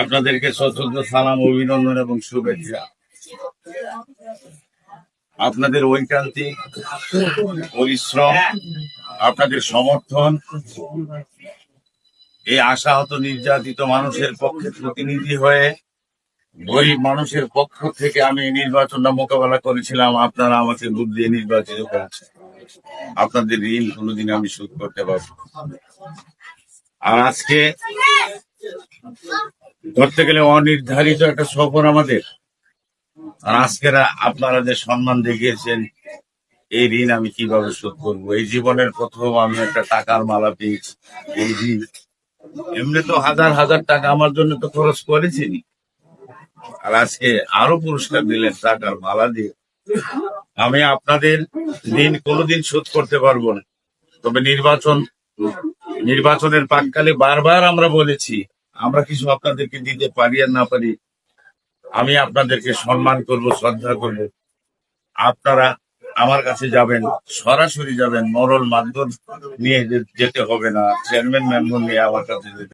আপনাদেরকে সশ্রদ্ধ সালাম, অভিনন্দন এবং শুভেচ্ছা। আপনাদের ঐকান্তিক পরিশ্রম, আপনাদের সমর্থন, এই আশাহত নির্যাতিত মানুষের পক্ষে প্রতিনিধি হয়ে গরিব মানুষের পক্ষ থেকে আমি নির্বাচনটা মোকাবেলা করেছিলাম। আপনারা আমাকে ভোট দিয়ে নির্বাচিত করেছেন। আপনাদের ঋণ কোনোদিন আমি শোধ করতে পারবো। আর আজকে ধরতে গেলে অনির্ধারিত একটা সফর আমাদের। আর আজকের আপনারা যে সম্মান দেখিয়েছেন, এই ঋণ আমি কিভাবে শোধ করবো? এই জীবনের প্রথম আমি একটা টাকার মালা পেয়েছি। এই ঋণ এমনি তো হাজার হাজার টাকা আমার জন্য তো খরচ করেছি, আর আজকে আরো পুরস্কার দিলেন টাকার মালা দিয়ে। আমি আপনাদের ঋণ কোনোদিন শোধ করতে পারবো না। তবে নির্বাচনের প্রাককালে বারবার আমরা বলেছি, আমরা কিছু আপনাদেরকে দিতে পারি আর না পারি, আমি আপনাদেরকে সম্মান করব, শ্রদ্ধা করব। আপনারা আমার কাছে যাবেন, সরাসরি যাবেন, মরল মাধ্যম নিয়ে যেতে হবে না, চেয়ারম্যান মেম্বার নিয়ে আমার কাছে যেতে